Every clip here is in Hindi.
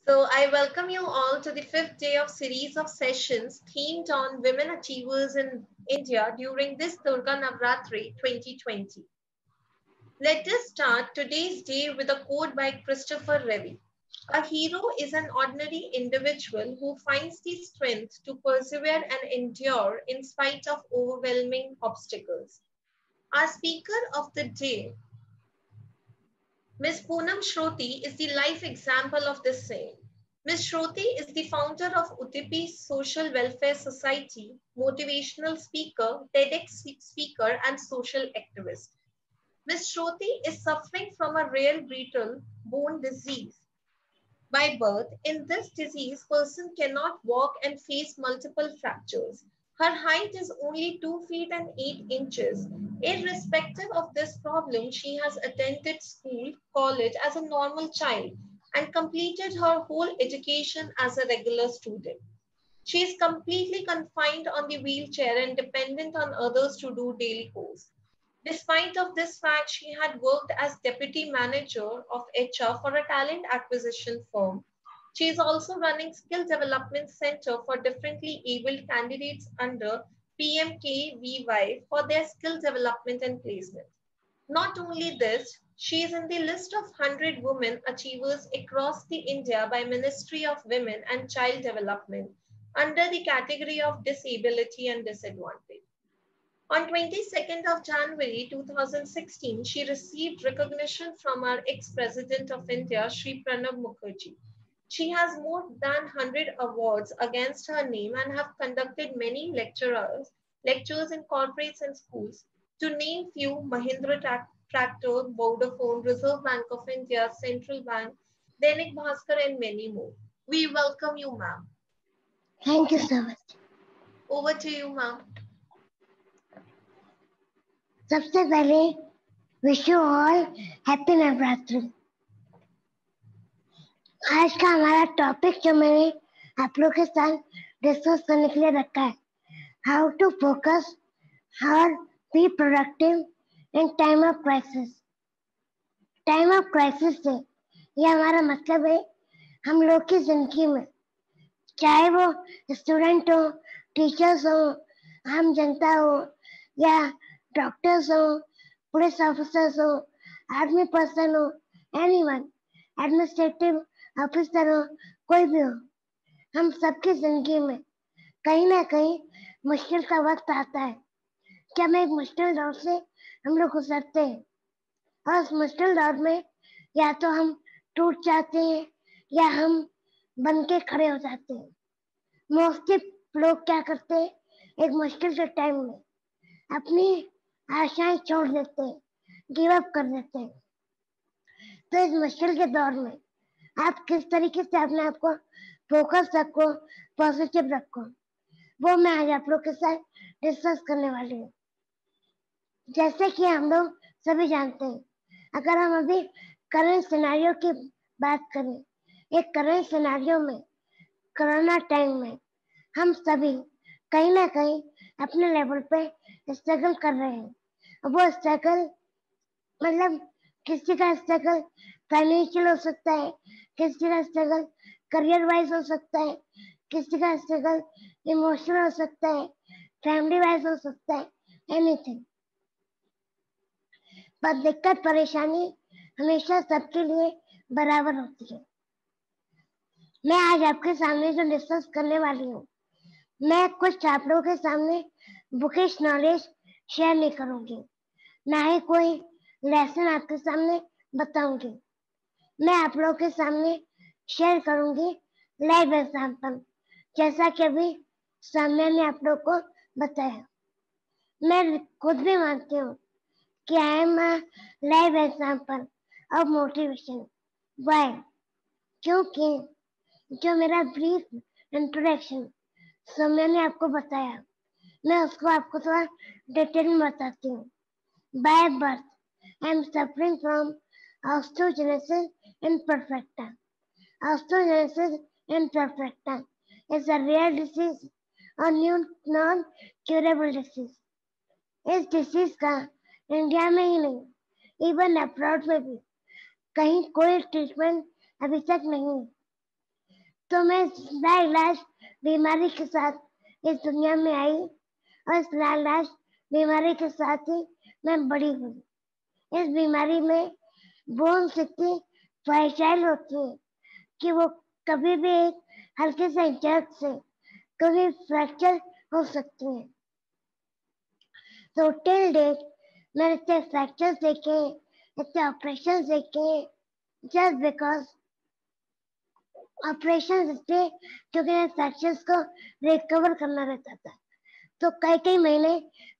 So I welcome you all to the fifth day of series of sessions themed on women achievers in India during this Durga Navratri 2020. Let us start today's day with a quote by Christopher Reeve. A hero is an ordinary individual who finds the strength to persevere and endure in spite of overwhelming obstacles. Our speaker of the day, Ms. Poonam Shruti, is the life example of this saying. Ms. Shruti is the founder of Udipi Social Welfare Society, motivational speaker, TEDx speaker, and social activist. Ms. Shruti is suffering from a rare brittle bone disease. By birth, in this disease, person cannot walk and face multiple fractures. Her height is only 2 feet and 8 inches. Irrespective of this problem, she has attended school, college as a normal child and completed her whole education as a regular student. She is completely confined on the wheelchair and dependent on others to do daily chores. Despite of this fact, she had worked as deputy manager of HR for a talent acquisition firm. She is also running skill development center for differently abled candidates under PMKVY for their skill development and placement. Not only this, she is in the list of 100 women achievers across the India by Ministry of Women and Child Development under the category of disability and disadvantage. On 22nd of January 2016, she received recognition from our ex-president of India, Sri Pranab Mukherjee. She has more than 100 awards against her name and have conducted many lectures in corporates and schools. To name few, Mahindra Tractor, Vodafone, Reserve Bank of India, Central Bank, Dainik Bhaskar, and many more. We welcome you, ma'am. Thank you so much. Over to you, ma'am. सबसे पहले wish you all happy Navratri. आज का हमारा टॉपिक जो मैंने आप लोग के साथ डिस्कस करने के लिए रखा है, हाउ टू फोकस और be productive in time of crisis. Time of crisis से ये हमारा मतलब है हम लोग की जिंदगी में, चाहे वो स्टूडेंट हो, टीचर्स हो, आम जनता हो या डॉक्टर्स हो, पुलिस ऑफिसर्स हो, आर्मी पर्सन हो, एनीवन, एडमिनिस्ट्रेटिव ऑफिसर हो, कोई भी हो, हम सबकी जिंदगी में कहीं ना कहीं मुश्किल का वक्त आता है। क्या में एक मुश्किल दौर से हम लोग गुजरते हैं और उस मुश्किल दौर में या तो हम टूट जाते हैं या हम बन के खड़े हो जाते हैं। मोस्टली लोग क्या करते हैं, एक मुश्किल के टाइम में अपनी आशाएं छोड़ देते हैं, गिव अप कर देते हैं। तो इस मुश्किल के दौर में आप किस तरीके से अपने आप को फोकस रखो, पॉजिटिव रखो, वो मैं आज आप लोग के साथ डिस्कस करने वाली हूँ। जैसे कि हम लोग सभी जानते हैं, अगर हम अभी करंट सिनेरियो की बात करें, एक करंट सिनेरियो में कोरोना टाइम में हम सभी कहीं ना कहीं अपने लेवल पे स्ट्रगल कर रहे हैं। वो स्ट्रगल मतलब किसी का स्ट्रगल फाइनेंशियल हो सकता है, किसी का स्ट्रगल करियर वाइज हो सकता है, किसी का स्ट्रगल इमोशनल हो सकता है, फैमिली वाइज हो सकता है, एनीथिंग। पर दिक्कत परेशानी हमेशा सबके लिए बराबर होती है। मैं आज आपके सामने जो डिस्कस करने वाली हूँ, मैं कुछ आप लोगों के सामने बुकिश नॉलेज शेयर नहीं करूंगी, ना ही कोई लेसन आपके सामने बताऊंगी। मैं आप लोगों के सामने शेयर करूंगी लाइव एग्जाम्पल, जैसा कि अभी सामने ने आप लोग को बताया। मैं खुद भी मानती हूँ कि I am a live example of motivation. Why? क्योंकि जो मेरा ब्रीफ इंट्रोडक्शन समय ने आपको बताया, मैं उसको आपको थोड़ा डिटेल में बताती हूँ। By birth I am suffering from osteogenesis imperfecta. Osteogenesis imperfecta is a rare disease और नॉन क्यूरेबल डिसीज। इस डिसीज का इंडिया में ही नहीं, इवन अब्रॉड में भी कहीं कोई ट्रीटमेंट अभी तक नहीं है। तो मैं लाइलाज बीमारी के साथ इस दुनिया में आई और इस लाइलाज बीमारी के साथ ही मैं बड़ी हुई। इस बीमारी में बोन्स इतनी फ्राइजाइल होती है कि वो कभी भी एक हल्के से जर्क से कभी फ्रैक्चर हो सकती है। तो टिल डेट मैंने इतने फ्रैक्चर्स देखे, इतने ऑपरेशन देखे, जस्ट बिकॉज ऑपरेशन इसलिए क्योंकि फ्रैक्चर्स को रिकवर करना रहता था। तो कई कई महीने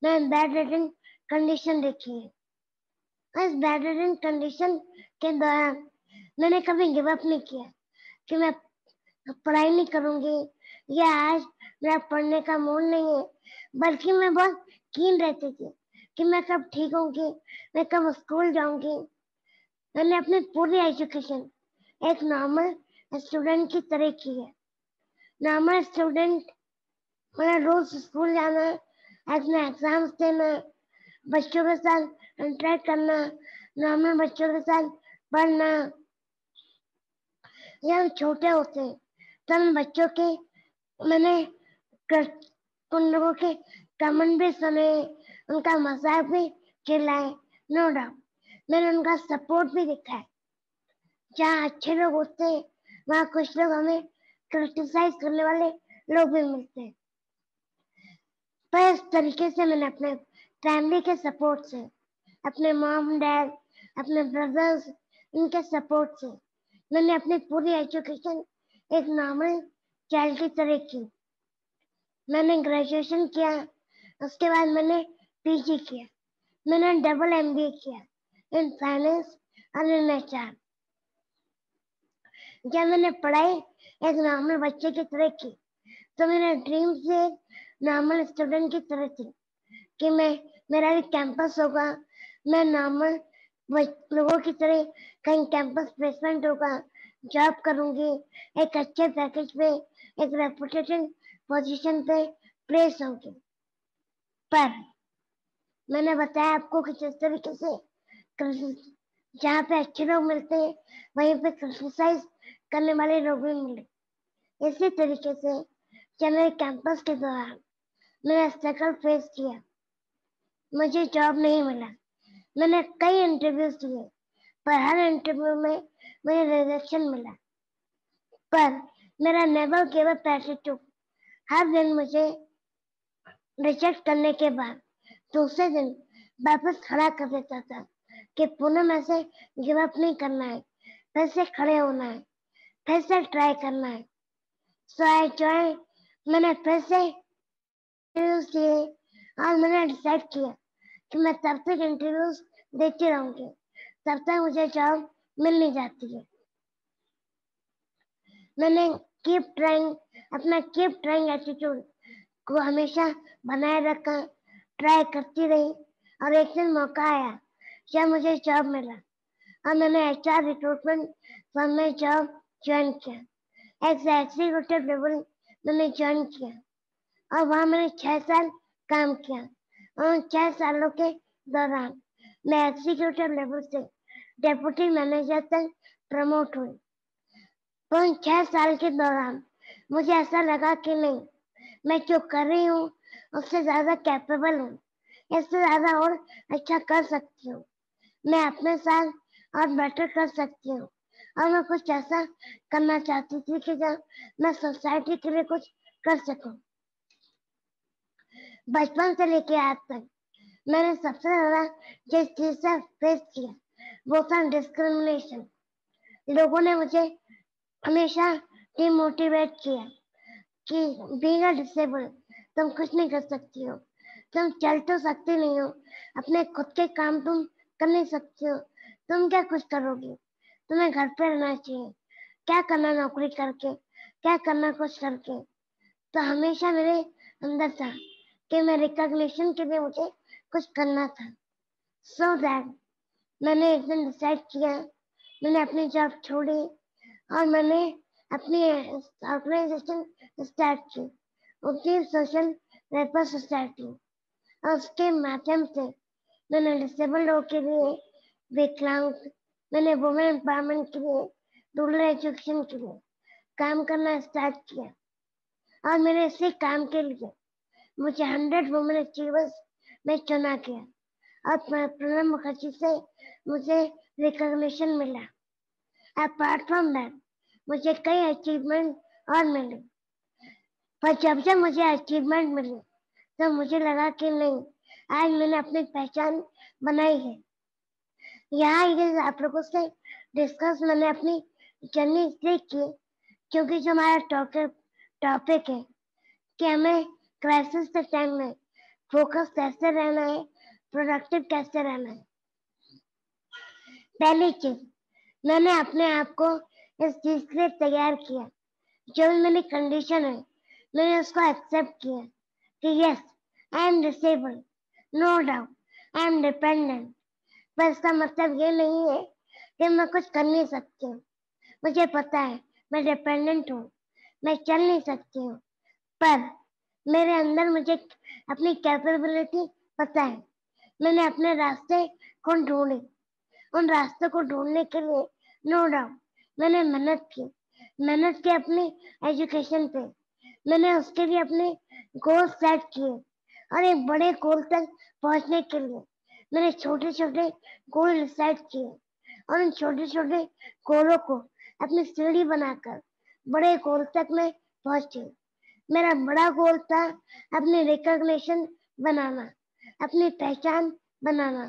मैं बेड रिडन कंडीशन देखी है। इस बेड रिडन कंडीशन के दौरान मैंने कभी गिव अप नहीं किया कि मैं पढ़ाई नहीं करूंगी या आज मेरा पढ़ने का मूड नहीं है, बल्कि मैं बहुत कीन रहती थी कि मैं कब ठीक होंगी, मैं कब स्कूल जाऊंगी। मैंने अपनी पूरी एजुकेशन एक नॉर्मल स्टूडेंट की तरह की है। नॉर्मल स्टूडेंट मैंने रोज स्कूल जाना, अपने एग्जाम्स देना, बच्चों के साथ इंटरेक्ट करना, नॉर्मल बच्चों के साथ पढ़ना। जब हम छोटे होते हैं तब बच्चों के मैंने उन लोगों के कमेंट भी सुने, उनका मजाक भी चिल्लाए, नो डाउट मैंने उनका सपोर्ट भी देखा है। जहाँ अच्छे लोग होते हैं वहाँ कुछ लोग हमें क्रिटिसाइज करने वाले लोग भी मिलते हैं। पर इस तरीके से मैंने अपने फैमिली के सपोर्ट से, अपने मॉम डैड, अपने ब्रदर्स, इनके सपोर्ट से मैंने अपनी पूरी एजुकेशन एक नॉर्मल चाइल्ड की तरह की। मैंने ग्रेजुएशन किया, उसके बाद मैंने पीजी किया, मैंने डबल एमबीए किया इन फाइनेंस और इन एचआर। जब मैंने पढ़ाई एक नॉर्मल बच्चे की तरह की तो मेरे ड्रीम से नॉर्मल स्टूडेंट की तरह थी कि मेरा भी कैंपस होगा, मैं नॉर्मल लोगों की तरह कहीं कैंपस प्लेसमेंट होगा, जॉब करूंगी, एक अच्छे पैकेज पे, एक रेपुटेटेड पोजीशन पे प्लेस होंगी। पर मैंने बताया आपको कि जिस तरीके से जहाँ पे अच्छे लोग मिलते हैं वहीं पे क्रिटिसाइज करने वाले लोग भी मिले। इसी तरीके से जब मेरे कैंपस के दौरान मैंने स्ट्रगल फेस किया, मुझे जॉब नहीं मिला। मैंने कई इंटरव्यूज दिए पर हर इंटरव्यू में मुझे रिजेक्शन मिला। पर मेरा नेवर गिव अप एटीट्यूड हर दिन मुझे रिजेक्ट करने के बाद दूसरे दिन वापस खड़ा कर देता था कि पूनम ऐसे गिव अप नहीं करना है, फिर से खड़े होना है, फिर से ट्राई करना है। सो आई जॉइन। मैंने फिर से इंटरव्यूज दिए और मैंने डिसाइड किया कि मैं तब तक इंटरव्यूज देती रहूंगी तब तक मुझे जॉब मिल नहीं जाती है। मैंने अपना कीप ट्राइंग एटीट्यूड को हमेशा बनाए रखा, ट्राई करती रही और एक दिन मौका आया जब मुझे जॉब मिला और मैंने एचआर रिक्रूटमेंट फर्म में जॉब ज्वाइन किया। एग्जीक्यूटिव लेवल मैंने ज्वाइन किया और वहाँ मैंने 6 साल काम किया और उन 6 सालों के दौरान मैं एग्जीक्यूटिव लेवल से डेप्यूटी मैनेजर तक प्रमोट हुई। तो उन 6 साल के दौरान मुझे ऐसा लगा कि नहीं, मैं जो कर रही हूँ उससे ज्यादा कैपेबल हूँ, इससे ज्यादा और अच्छा कर सकती हूँ, मैं अपने साथ और बेटर कर सकती हूँ। और मैं कुछ ऐसा करना चाहती थी कि जब मैं सोसाइटी के लिए कुछ कर सकूं। बचपन से लेके आज तक मैंने सबसे ज्यादा जिस चीज से फेस किया वो था डिस्क्रिमिनेशन। लोगों ने मुझे हमेशा डिमोटिवेट किया कि बीइंग अ डिसेबल तुम कुछ नहीं कर सकती हो, तुम चल तो सकती नहीं हो, अपने खुद के काम तुम कर नहीं सकती हो, तुम क्या कुछ करोगी, तुम्हें घर पे रहना चाहिए, क्या करना नौकरी करके, क्या करना कुछ करके। तो हमेशा मेरे अंदर था कि मैं रिकॉग्निशन के लिए मुझे कुछ करना था। सो दैट मैंने एक दिन डिसाइड किया, मैंने अपनी जॉब छोड़ी और मैंने अपनी ऑर्गेनाइजेशन स्टार्ट की, उसकी सोशल वेलफेयर सोसाइटी। और उसके माध्यम से मैंने डिसेबल लोगों के लिए, विकलांग, मैंने वुमेन एम्पावरमेंट के लिए, रूरल एजुकेशन के लिए काम करना स्टार्ट किया और मैंने इसी काम के लिए मुझे 100 वुमेन अचीवर्स में चुना गया और प्रणब मुखर्जी से मुझे रिकॉग्निशन मिला। अपार्ट फ्रॉम दैट मुझे कई अचीवमेंट और मिले, पर जब जब मुझे अचीवमेंट मिली तो मुझे लगा कि नहीं, आज मैंने अपनी पहचान बनाई है। यहाँ ये आप लोगों से डिस्कस मैंने अपनी जर्नी इसलिए की क्योंकि जो हमारा टॉपिक है कि हमें क्राइसिस के टाइम में फोकस कैसे रहना है, प्रोडक्टिव कैसे रहना है। पहली चीज, मैंने अपने आप को इस चीज के लिए तैयार किया, जो भी मेरी कंडीशन है मैंने उसको एक्सेप्ट किया कि yes, I am disabled, no doubt, I am dependent, पर इसका मतलब ये नहीं है कि मैं कुछ कर नहीं सकती हूँ। मुझे पता है मैं डिपेंडेंट हूँ, मैं चल नहीं सकती हूँ, पर मेरे अंदर मुझे अपनी कैपेबिलिटी पता है। मैंने अपने रास्ते को ढूंढे, उन रास्तों को ढूंढने के लिए नो डाउट मैंने मेहनत की अपनी एजुकेशन पे, मैंने उसके लिए अपने गोल सेट किए और एक बड़े गोल तक पहुंचने के लिए मैंने छोटे छोटे गोल डिसाइड किए और उन छोटे छोटे गोलों को अपनी सीढ़ी बनाकर बड़े गोल तक मैं पहुंची। मेरा बड़ा गोल था अपनी रिकॉग्निशन बनाना, अपनी पहचान बनाना,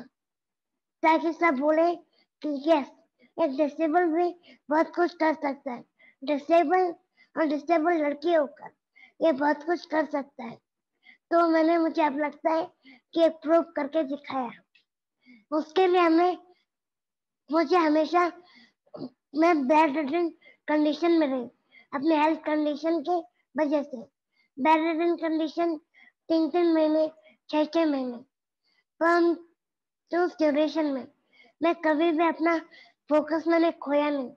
ताकि सब बोले कि यस, एक डिसेबल भी बहुत कुछ कर सकता है, डिसेबल और डिसेबल लड़की होकर ये बहुत कुछ कर सकता है। तो मैंने, मुझे अब लगता है कि एक प्रूव करके दिखाया। उसके लिए मुझे हमेशा, मैं बेड रिडन कंडीशन में रही अपने हेल्थ कंडीशन के वजह से। बेड रिडन कंडीशन 3 महीने, 6 महीने, पर तो उस ड्यूरेशन में मैं कभी भी अपना फोकस मैंने खोया नहीं,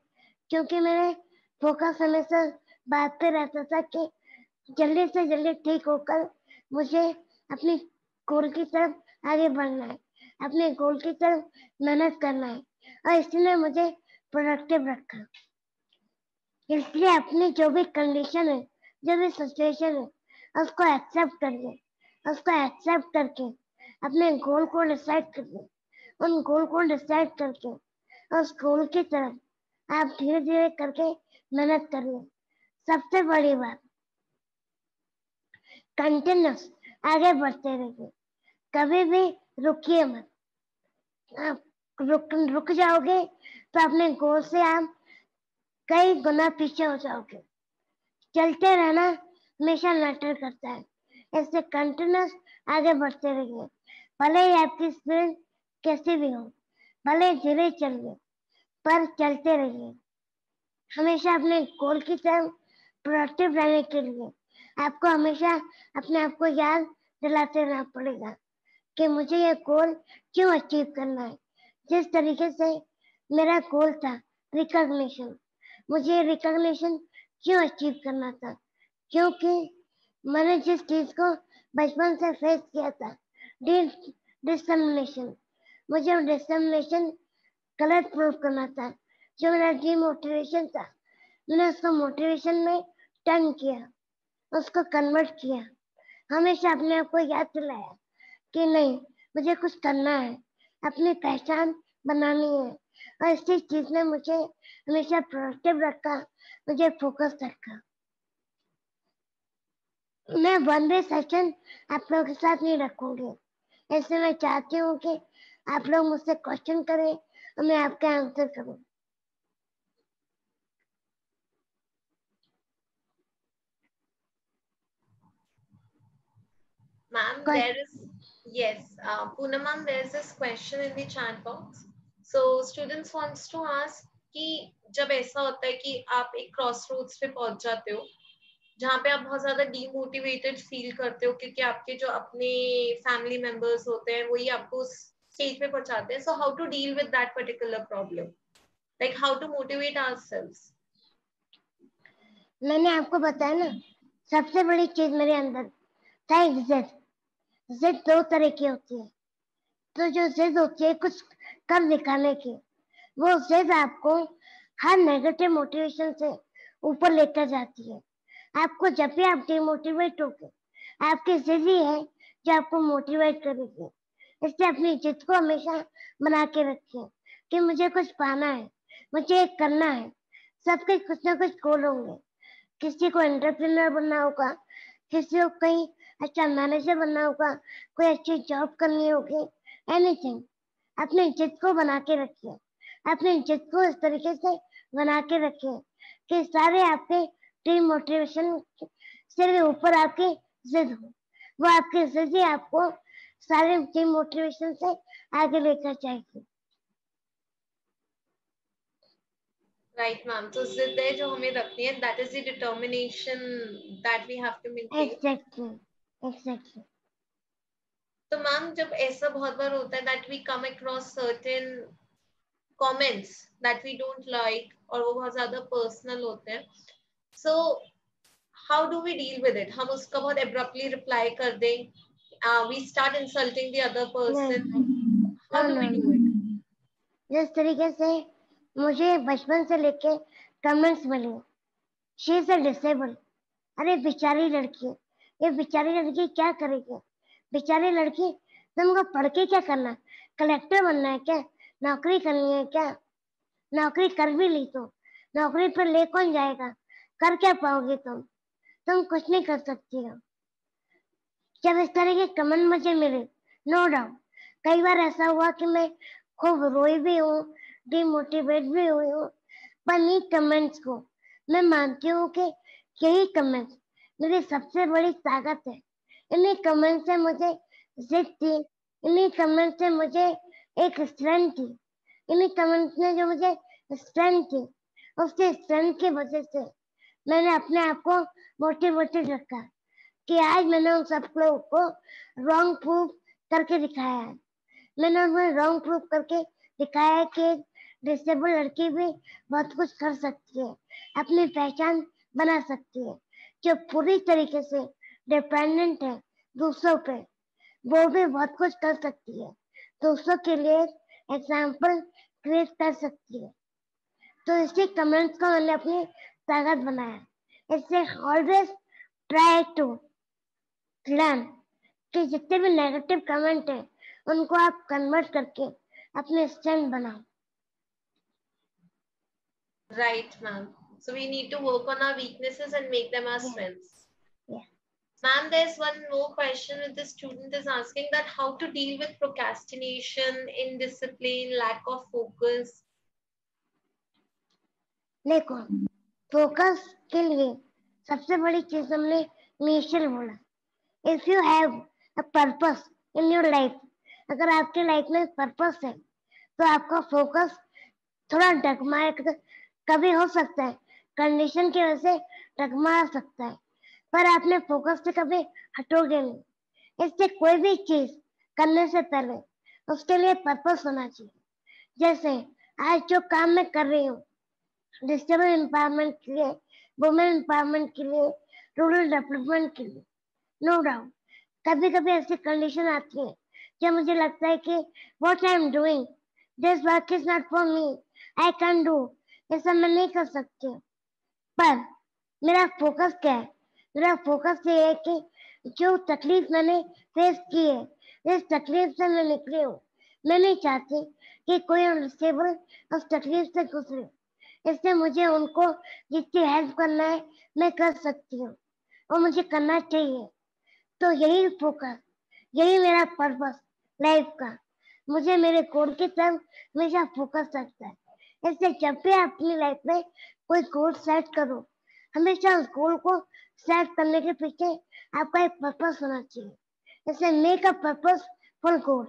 क्योंकि मैंने फोकस हमेशा बात पे रहता था कि जल्दी से जल्दी ठीक होकर मुझे अपनी गोल की तरफ आगे बढ़ना है, अपने गोल की तरफ मेहनत करना है, और इसलिए मुझे प्रोडक्टिव रखा। इसलिए अपनी जो भी कंडीशन है, जो भी सिचुएशन है, उसको एक्सेप्ट करके अपने गोल को डिसाइड करके, उन गोल को डिसाइड करके उस गोल की तरफ आप धीरे धीरे करके मेहनत करिए। सबसे बड़ी बात, कंटिन्यूस आगे बढ़ते रहिए, कभी भी रुकिए मत। आप रुक जाओगे तो अपने गोल से आप कई गुना पीछे हो जाओगे। चलते रहना हमेशा मैटर करता है, इससे कंटिन्यूस आगे बढ़ते रहिए। भले ही आपकी स्पीड कैसी भी हो, भले धीरे चलिए, पर चलते रहिए। हमेशा अपने गोल की तरफ प्रोडक्टिव रहने के लिए आपको हमेशा अपने आप को याद दिलाते रहना पड़ेगा कि मुझे ये गोल क्यों अचीव करना है। जिस तरीके से मेरा गोल था रिकॉग्निशन, मुझे रिकॉग्निशन क्यों अचीव करना था, क्योंकि मैंने जिस चीज को बचपन से फेस किया था, डिस्क्रिमिनेशन, मुझे डिस्क्रिमिनेशन गलत प्रूव करना था। जो मेरा डीमोटिवेशन था, मैंने उसको मोटिवेशन में टर्न किया, उसको कन्वर्ट किया। हमेशा अपने आप को याद दिलाया कि नहीं, मुझे कुछ करना है, अपनी पहचान बनानी है, और इसी चीज ने मुझे हमेशा प्रोडक्टिव रखा, मुझे फोकस रखा। मैं वन डे सेशन आप लोगों के साथ नहीं रखूंगी, इसलिए मैं चाहती हूँ कि आप लोग मुझसे क्वेश्चन करें और मैं आपका आंसर करूँ। Ma'am, there is, yes, Poonam ma'am, there is this question in the chat box. So students wants to ask कि जब ऐसा होता है कि आप एक क्रॉस रोड्स पे पहुंच जाते हो जहाँ पे आप बहुत ज्यादा डीमोटिवेटेड फील करते हो क्योंकि आपके जो अपने फैमिली मेंबर्स होते हैं वही आपको उस स्टेज पे पहुंचाते हैं, so how to deal with that particular problem, like how to motivate ourselves? मैंने आपको बताया ना, सबसे बड़ी चीज मेरे अंदर था जिद। जिद 2 तरह की होती है। तो जो जिद होती है कुछ कर दिखाने की, वो जिद आपको हर नेगेटिव मोटिवेशन से ऊपर लेकर जाती है। आपको जब भी आप डिमोटिवेट होगे, आपकी जिद ही है जो आपको मोटिवेट करेगी। इसलिए अपनी जिद को हमेशा बना के रखिए कि मुझे कुछ पाना है, मुझे एक करना है। सबके कुछ ना कुछ गोल होंगे। किसी को एंटरप्रेन्योर बनना होगा, किसी को कहीं अच्छा मैनेजर बनना होगा, कोई अच्छी जॉब करनी होगी, एनीथिंग। अपनी जिद को बना के रखिए, अपनी जिद को इस तरीके से बना के रखिए कि सारे आपके डिमोटिवेशन से भी ऊपर आपकी जिद हो। वो आपकी जिद ही आपको सारे डिमोटिवेशन से आगे लेकर जाएगी। राइट मैम, तो जिद है जो हमें रखनी है, that is the determination that we have to maintain. Exactly, exactly. तो मैम जब ऐसा बहुत बार होता है that we come across certain comments that we don't like और वो बहुत ज्यादा पर्सनल होते हैं, so how do we deal with it? हम उसका बहुत एब्रप्टली रिप्लाई कर दें, we start insulting the other person, how do we do it? जिस तरीके से मुझे बचपन से लेके कमेंट्स मिले, शी इज अ डिसेबल, अरे बेचारी लड़की, ये बेचारी लड़की क्या करेगी? बेचारी लड़की, तुमको पढ़ के क्या करना? कलेक्टर बनना है क्या? नौकरी करनी है क्या? नौकरी कर भी ली तो नौकरी पर ले कौन जाएगा? कर क्या पाओगे तुम कुछ नहीं कर सकती हो। जब इस तरह के कमेंट मुझे मिले, नो डाउट कई बार ऐसा हुआ कि मैं खूब रोई भी हूँ, डिमोटिवेट भी हुई हूँ। पर इन कमेंट्स को मैं मानती हूँ कि यही कमेंट्स मेरी सबसे बड़ी ताकत है। इन्हीं कमेंट से मुझे जिद थी, इन्हीं कमेंट से मुझे एक स्ट्रेंथ थी, इन्हीं कमेंट्स ने जो मुझे स्ट्रेंथ थी, उसके स्ट्रेंथ की वजह से मैंने अपने आप को मोटिवेटेड रखा कि आज मैंने उन सब लोगों को रॉन्ग प्रूफ करके दिखाया है। मैंने उन्हें रॉन्ग प्रूफ करके दिखाया है कि डिसेबल लड़की भी बहुत कुछ कर सकती है, अपनी पहचान बना सकती है। जो पूरी तरीके से डिपेंडेंट है दूसरों पे, वो भी बहुत कुछ कर सकती है, दूसरों के लिए एग्जाम्पल क्रिएट कर सकती है। तो इसी कमेंट्स को मैंने अपनी ताकत बनाया। इससे ऑलवेज ट्राई टू लर्न कि जितने भी नेगेटिव कमेंट है उनको आप कन्वर्ट करके अपने स्ट्रेंथ बनाओ। Right, ma'am. So we need to work on our weaknesses and make them our Yeah, strengths. yeah. Ma'am, there's one more question that the student is asking, that how to deal with procrastination, indiscipline, lack of focus. देखो, फोकस के लिए सबसे बड़ी चीज हमने इनिशियल बोला, if you have a purpose in your life, अगर आपके लाइफ में पर्पस है तो आपका फोकस थोड़ा डगमगा, कभी हो सकता है कंडीशन की वजह से डगमगा सकता है, पर आपने फोकस से कभी हटोगे नहीं। इससे कोई भी चीज करने से पहले उसके लिए पर्पस होना चाहिए। जैसे आज जो काम मैं कर रही हूँ डिजिटल एम्पावरमेंट के लिए, वुमेन एम्पावरमेंट के लिए, रूरल डेवलपमेंट के लिए, नो डाउट कभी कभी ऐसी कंडीशन आती है जब मुझे लगता है कि what I am doing, this work is not for me, I can do, ऐसा मैं नहीं कर सकती। पर मेरा फोकस क्या है? मेरा फोकस ये है कि जो तकलीफ मैंने फेस की है, इस तकलीफ से मैं निकली हूँ, मैं नहीं चाहती कि कोई अनस्टेबल उस तकलीफ से गुजरे। इसलिए मुझे उनको जितनी हेल्प करना है मैं कर सकती हूँ और मुझे करना चाहिए। तो यही फोकस, यही मेरा पर्पस लाइफ का, मुझे मेरे गोल की तरफ हमेशा फोकस रखता है। इसलिए जब भी आप अपनी लाइफ में कोई गोल सेट करो, हमेशा उस गोल को सेट करने के पीछे आपका एक पर्पस होना चाहिए। इसलिए make a purpose for goal.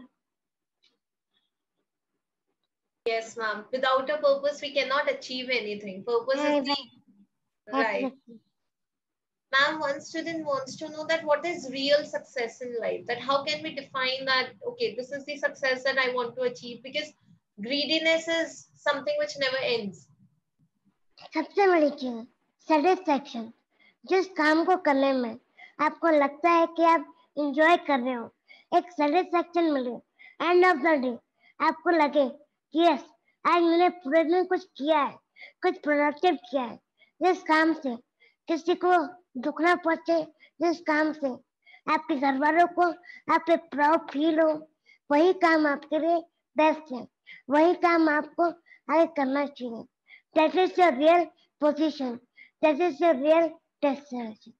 Yes, ma'am. Without a purpose, we cannot achieve anything. Purpose is the right. Ma'am, one student wants to know that what is real success in life? That how can we define that, okay, this is the success that I want to achieve? Because greediness is something which never ends. सबसे बड़ी चीज सेटिस्फेक्शन, जिस काम को करने में आपको लगता है कि आप इंजॉय कर रहे हो, एक सेटिस्फेक्शन मिले, एंड ऑफ द डे आपको लगे कि यस आज मैंने पूरे दिन कुछ किया है, कुछ प्रोडक्टिव किया है, जिस काम से किसी को दुख ना पहुंचे, जिस काम से आपके घर वालों को आप पे प्राउड फील हो, वही काम आपके लिए बेस्ट है, वही काम आपको आगे करना चाहिए. That is your real position. That is your real destination.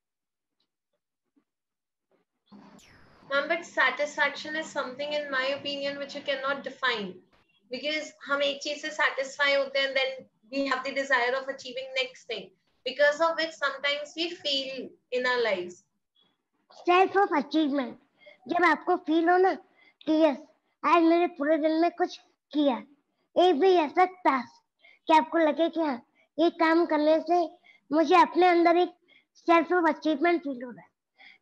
Ma'am, but satisfaction is something, in my opinion, which you cannot define. Because हम एक चीज से satisfy होते हैं, then we have the desire of achieving next thing, because of which sometimes we fail in our lives. Self of achievement. जब आपको फील हो ना कि यस आज मैंने पूरे दिन में कुछ किया, एक भी ऐसा टास्क कि आपको लगे कि हाँ ये काम करने से मुझे अपने अंदर एक सेल्फ ऑफ अचीवमेंट फील हो रहा है.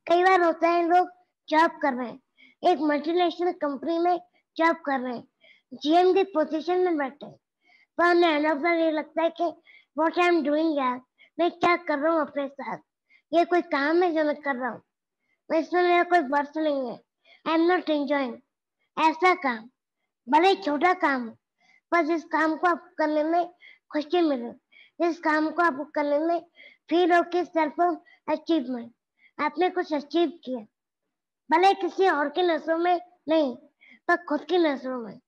कई बार होता है लोग जॉब कर रहे हैं, एक मल्टीनेशनल कंपनी में जॉब कर रहे हैं, जीएम की पोजीशन में बैठे हैं, पर उन्हें एंड ऑफ द डे लगता है कि व्हाट आई एम डूइंग यार, मैं क्या कर रहा हूँ अपने साथ, ये कोई काम है जो मैं कर रहा हूँ, इसमें मेरा कोई वर्थ नहीं है, आई एम नॉट एंजॉइंग. ऐसा काम भले ही छोटा काम हो, पर जिस काम को आपको करने में खुशी मिले, जिस काम को आपको करने में फील हो कि सेल्फ ऑफ अचीवमेंट, आपने कुछ अचीव किया, भले किसी और की नजरों में नहीं, पर खुद की नजरों में.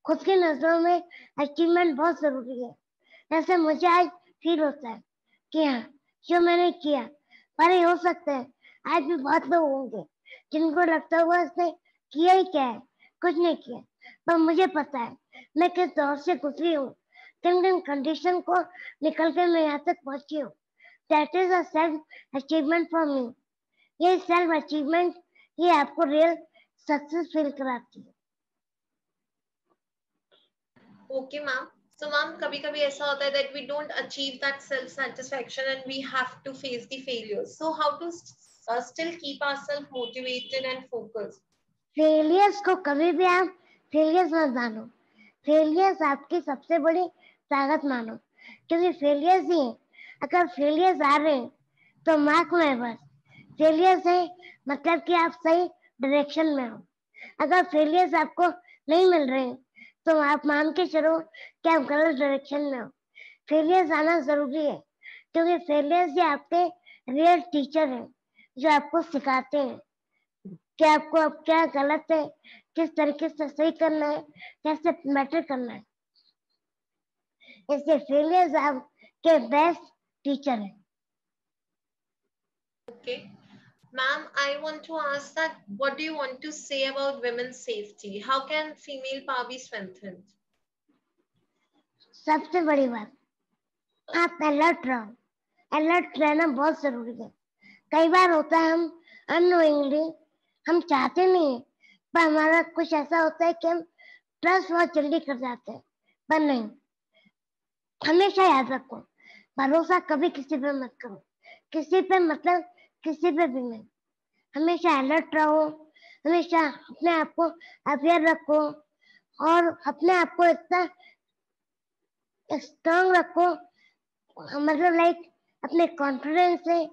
खुद की नजरों में अचीवमेंट बहुत जरूरी है. जैसे मुझे आज फील होता है कि हाँ जो मैंने किया, भले हो सकता है आज भी बहुत लोग होंगे जिनको लगता हुआ उसने किया ही क्या है, कुछ नहीं किया, पर मुझे पता है मैं किस दौर से गुजरी हूँ, किन किन कंडीशन को निकल कर मैं यहाँ तक पहुंची हूँ. That is a self achievement for me. ये सेल्फ अचीवमेंट ये आपको रियल सक्सेस फील कराती है. Okay, ma'am. So, ma'am, कभी कभी ऐसा होता है that we don't achieve that self satisfaction and we have to face the failures. So, how to still keep ourselves motivated and focused? Failures को कभी भी आप फेलियर्स मत मानो, फेलियर्स आपकी सबसे बड़ी ताकत मानो, क्योंकि फेलियर्स ही है. अगर फेलियर्स आ रहे हैं तो मार्क में बस फेलियर्स है, मतलब कि आप सही डायरेक्शन में हो. अगर फेलियर्स आपको नहीं मिल रहे हैं तो आप मान के चलो कि आप गलत डायरेक्शन में हो. फेलियर्स आना जरूरी है, क्योंकि फेलियर्स ये आपके रियल टीचर हैं जो आपको सिखाते हैं कि आपको अब क्या गलत है, किस तरीके से सही करना है, कैसे मैटर करना है. इसलिए फेलियर्स आपके बेस्ट टीचर हैं. Okay. Ma'am, I want to ask that what do you want to say about women's safety? How can female power be strengthened? सबसे बड़ी बात, आप अलर्ट रहो. अलर्ट रहना बहुत जरूरी है. कई बार होता है हम अननोइंगली, हम चाहते नहीं है, पर हमारा कुछ ऐसा होता है कि हम ट्रस्ट बहुत जल्दी कर जाते हैं, पर नहीं. हमेशा याद रखो, भरोसा कभी किसी पे मत करो, किसी पे मतलब किसी पे भी नहीं. हमेशा अलर्ट रहो, हमेशा अपने आप को अवेयर रखो और अपने आप को इतना स्ट्रांग रखो, मतलब लाइक अपने कॉन्फिडेंस से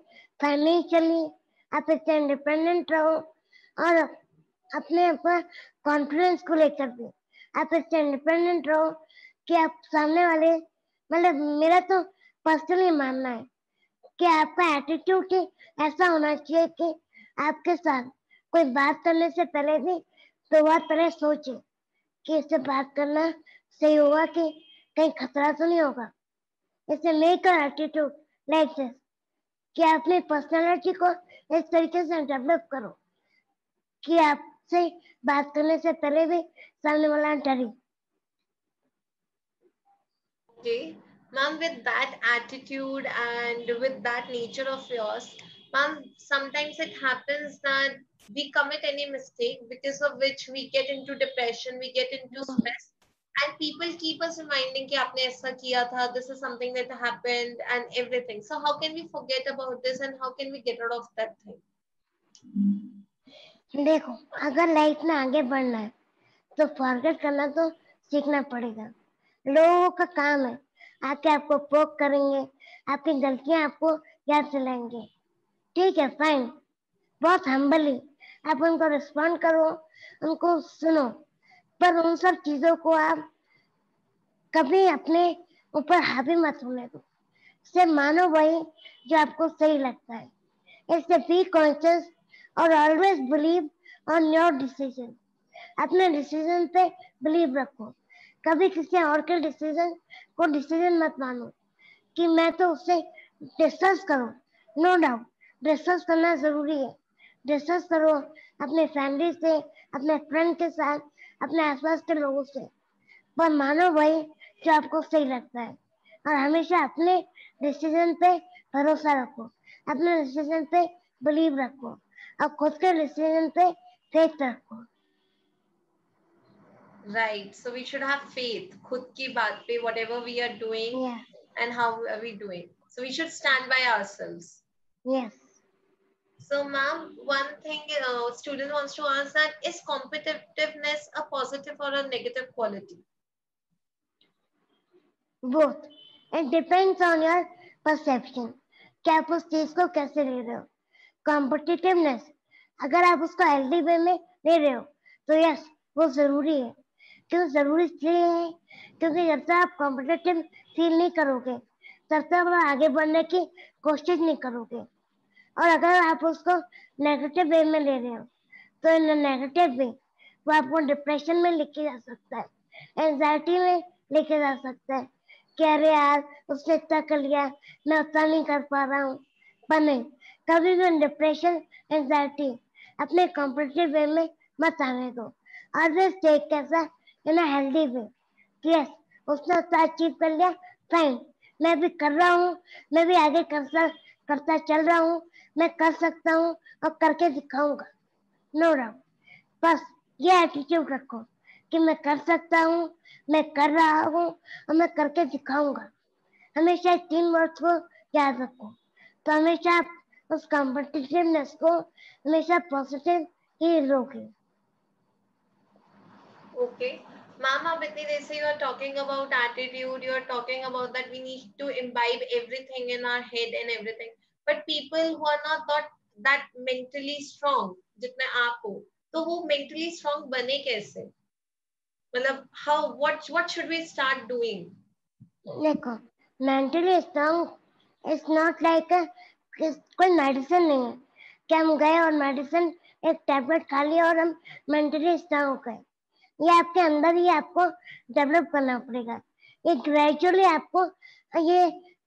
फाइनेंशियली आप इतने इंडिपेंडेंट रहो और अपने ऊपर कॉन्फिडेंस को लेकर भी आप इतने इंडिपेंडेंट रहो कि आप सामने वाले, मतलब मेरा तो पर्सनली मानना है कि आपका एटीट्यूड ऐसा होना चाहिए कि आपके साथ कोई बात करने से पहले भी दो बार पहले सोचे कि इससे बात करना सही होगा कि कहीं खतरा तो नहीं होगा. इससे make your attitude like this कि अपनी पर्सनालिटी को इस तरीके से डेवलप करो कि आपसे बात करने से पहले भी सामने वाला डरे. Okay. Ma'am, with that attitude and with that nature of yours, ma'am, sometimes it happens that we commit any mistake because of which we get into depression, we get into stress, and people keep us reminding कि आपने ऐसा किया था, this is something that happened and everything. So how can we forget about this and how can we get out of that thing? देखो, अगर लाइफ में आगे बढ़ना है तो फॉरगेट करना तो सीखना पड़ेगा. लोगों का काम है आके आपको पोक करेंगे, आपकी गलतियां आपको याद दिलाएंगे. ठीक है, फाइन, बहुत हम्बली आप उनको रिस्पॉन्ड करो, उनको सुनो, पर उन सब चीजों को आप कभी अपने ऊपर हावी मत होने दो. सिर्फ मानो वही जो आपको सही लगता है। इससे बी कॉन्शियस और always believe on your decision. अपने डिसीजन पे बिलीव रखो। कभी किसी और के डिसीजन को डिसीजन मत मानो कि मैं तो उससे डिस्कस करो। नो डाउट डिस्कस करना जरूरी है। डिस्कस करो अपने फैमिली से, अपने फ्रेंड के साथ, अपने आसपास के लोगों से, पर मानो वही जो आपको सही लगता है। और हमेशा अपने डिसीजन पे भरोसा रखो, अपने डिसीजन पे बिलीव रखो और खुद के डिसीजन पे फेथ रखो। Right. So we should have faith. खुद की बात पे whatever we are doing Yeah. and how are we doing. So we should stand by ourselves. Yes. So ma'am, one thing student wants to ask that is competitiveness a positive or a negative quality? Both. It depends on your perception कि आप उस चीज को कैसे ले रहे हो। कॉम्पिटिटिवनेस अगर आप उसको हेल्दी वे में ले रहे हो तो यस वो जरूरी है। क्यों जरूरी इसलिए है क्योंकि जब तक आप कॉम्पिटिटिव फील नहीं करोगे तब तक आप आगे बढ़ने की कोशिश नहीं करोगे। और अगर आप उसको नेगेटिव वे में ले रहे हो तो इन नेगेटिव वे वो आपको डिप्रेशन में लेके जा सकता है, एंजाइटी में लेके जा सकता है कि अरे यार उसने इतना कर लिया मैं उतना नहीं कर पा रहा हूँ। पर नहीं, कभी भी डिप्रेशन एंजाइटी अपने कॉम्पिटिटिव वे में मत आने दो। ऑलवेज टेक कैसा इन अ हेल्दी वे कि यस उसने उतना अचीव कर लिया, फाइन मैं भी कर रहा हूँ, मैं भी आगे करता चल रहा हूँ, मैं कर सकता हूँ और करके दिखाऊंगा। नो डाउट बस ये एटीट्यूड रखो कि मैं कर सकता हूँ, मैं कर रहा हूँ और मैं करके दिखाऊंगा। हमेशा 3 वर्ड्स को याद रखो तो हमेशा आप उस कॉम्पिटिटिवनेस को हमेशा पॉजिटिव ही लोगे। Okay. Ma'am, अब इतनी देर से you are talking about attitude, you are talking about that we need to imbibe everything in our head and everything. But people who are not that mentally strong, जितने आप हो, तो वो mentally strong बने कैसे? मतलब how what should we start doing? देखो mentally strong is not like कोई मेडिसिन नहीं है कि हम गए और मेडिसिन एक टैबलेट खा लिया और हम मेंटली स्ट्रांग हो गए। ये आपके अंदर ही आपको डेवलप करना पड़ेगा। ये ग्रेजुअली आपको, ये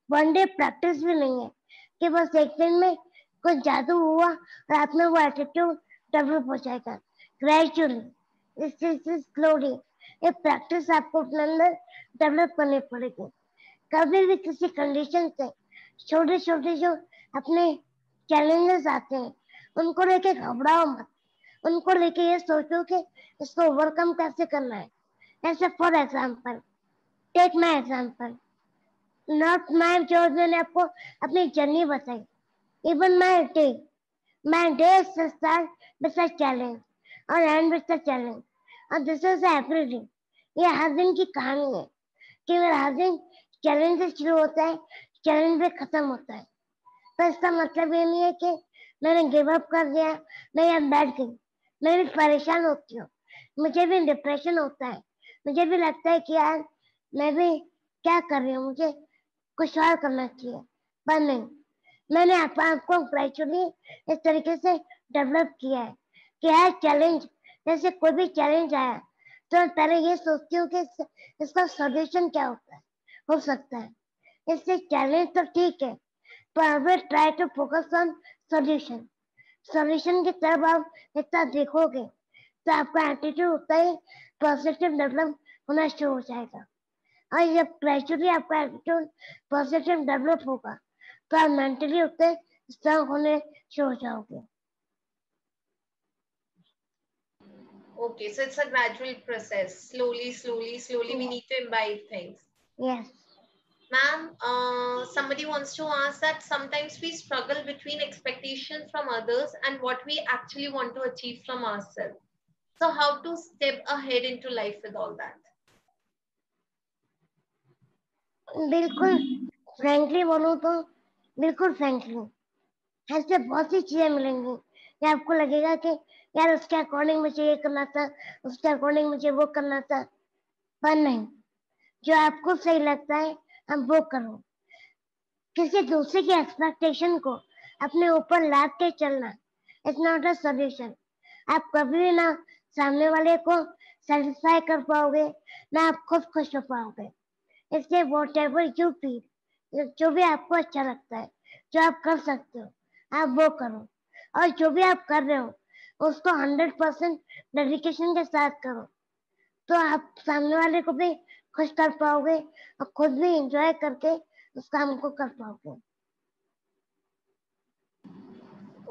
वन डे प्रैक्टिस भी नहीं है कि बस एक दिन में कुछ जादू हुआ और आप में वो एटीट्यूड डेवलप हो जाएगा। ग्रेजुअली स्लोली ये प्रैक्टिस आपको अपने अंदर डेवलप करनी पड़ेगी। कभी भी किसी कंडीशन से छोटे छोटे जो अपने चैलेंजेस आते हैं उनको लेके घबराओ मत। उनको लेके ये सोचो कि इसको ओवरकम कैसे करना है। ऐसे for example take my example, not my जो मैंने आपको अपनी जर्नी बताई, even my day start with a challenge और एंड विद अ चैलेंज और दिस इज एवरी डे। ये हर दिन की कहानी है कि मेरा हर दिन चैलेंज से शुरू होता है, चैलेंज पे खत्म होता है। तो इसका मतलब ये नहीं है कि मैंने गिव अप कर दिया, मैं यहाँ बैठ गई। मैं भी परेशान होती हूँ, मुझे भी डिप्रेशन होता है, मुझे भी लगता है कि यार मैं भी क्या कर रही हूँ, मुझे कुछ और करना चाहिए। पर नहीं, मैंने आपको ग्रेजुअली इस तरीके से डेवलप किया है कि हर चैलेंज, जैसे कोई भी चैलेंज आया तो पहले ये सोचती हूँ कि इसका सॉल्यूशन क्या हो सकता है। इससे चैलेंज तो ठीक है पर try to focus on solution. Solution की तरफ आप इतना देखोगे तो आपका एटीट्यूड उतना ही पॉजिटिव डेवलप होना शुरू हो जाएगा। और जब ग्रेजुअली आपका एटीट्यूड पॉजिटिव डेवलप होगा तो आप मेंटली उतने स्ट्रांग होने शुरू हो जाओगे। Okay, so it's a gradual process. Slowly, we need to imbibe things. Yes. Ma'am, somebody wants to ask that sometimes we struggle between expectations from others and what we actually want to achieve from ourselves. So how to step ahead into life with all that? बिल्कुल फ्रैंकली बोलूं तो बिल्कुल फ्रैंकली ऐसे बहुत सी चीजें मिलेंगी कि आपको लगेगा कि यार उसके अकॉर्डिंग मुझे ये करना था, उसके अकॉर्डिंग मुझे वो करना था। पर नहीं, जो आपको सही लगता है आप वो करो। किसी दूसरे की एक्सपेक्टेशन को अपने ऊपर लाद के चलना इट्स नॉट अ सॉल्यूशन। आप कभी भी ना सामने वाले को सेटिस्फाई कर पाओगे, ना आप खुद खुश हो पाओगे। इसलिए वॉट एवर यू फील, जो भी आपको अच्छा लगता है, जो आप कर सकते हो, आप वो करो। और जो भी आप कर रहे हो उसको 100% डेडिकेशन के साथ करो, तो आप सामने वाले को भी खुश कर पाओगे और खुद भी एंजॉय करके उस काम को कर पाओगे।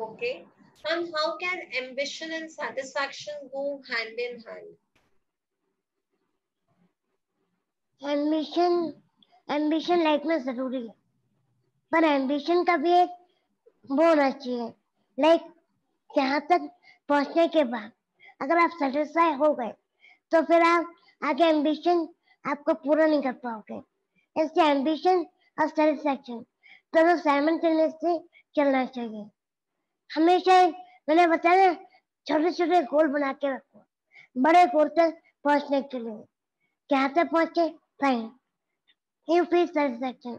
Okay. And how can ambition and satisfaction go hand in hand? Ambition ambition life में जरूरी है, पर एम्बिशन का भी एक वो होना चाहिए, लाइक यहाँ तक पहुंचने के बाद अगर आप सेटिस्फाई हो गए तो फिर आप आगे एम्बिशन आपको पूरा नहीं कर पाओगे। इसलिए एम्बिशन और सेटिस्फैक्शन दोनों साइमल्टेनियसली चलना चाहिए। हमेशा मैंने बताया, छोटे छोटे गोल बना के रखो बड़े गोल तक पहुंचने के लिए। क्या तक पहुंचे, fine, you feel satisfaction,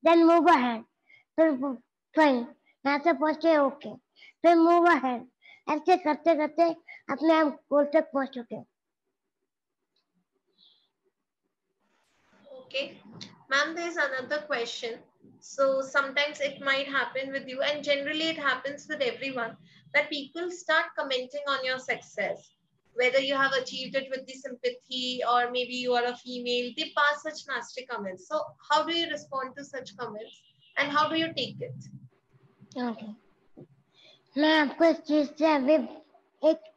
then move ahead, फिर फाइन, यहाँ से पहुंचे, ओके, फिर मूव अहेड। ऐसे करते करते अपने आप गोल तक पहुंचोगे। Okay. Ma'am, there's another question. So sometimes it might happen with you, and generally it happens with everyone, that people start commenting on your success. Whether you have achieved it with the sympathy or maybe you are a female, they pass such nasty comments. So how do you respond to such comments and how do you take it? Okay, मैं आपको इस चीज से अभी एक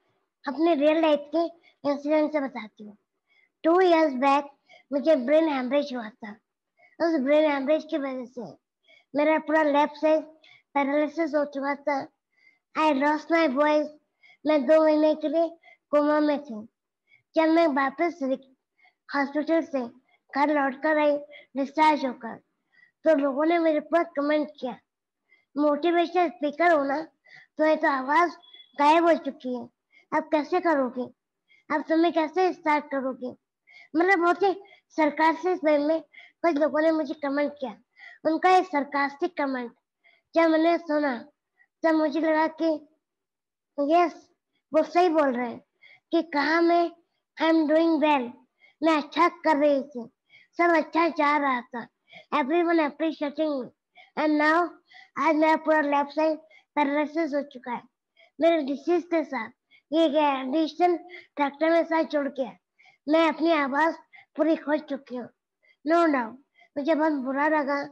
अपने रियल लाइफ के इंसिडेंट से बताती हूँ। 2 years बैक मुझे ब्रेन हैमरेज हुआ था। उस ब्रेन हैमरेज की वजह से मेरा पूरा लेफ्ट साइड पैरालिसिस हो चुका था। I lost my voice. मैं 2 महीने के लिए कोमा में थी। जब मैं वापस हॉस्पिटल से घर लौट कर आई डिस्चार्ज होकर, तो लोगों ने मेरे पर कमेंट किया, मोटिवेशनल स्पीकर होना तो ये तो आवाज गायब हो चुकी है, अब कैसे करोगे, अब तुम्हें कैसे स्टार्ट करोगे। मतलब बहुत ही सरकास्टिक वे में कुछ लोगों ने मुझे कमेंट किया। उनका ये सरकास्टिक कमेंट जब मैंने सुना तब मुझे लगा कि यस, वो सही बोल रहे हैं कि कहा मैं आई एम डूइंग वेल, मैं अच्छा कर रही थी, सब अच्छा जा रहा था, everyone appreciating me, and now आज मेरा पूरा लेफ्ट साइड पैरालिसिस हो चुका है। मेरे डिसीज के साथ ये एडिशनल फैक्टर में साथ जुड़ गया, मैं अपनी आवाज पूरी खो चुकी हूँ। नो डाउट मुझे बहुत बुरा लगा।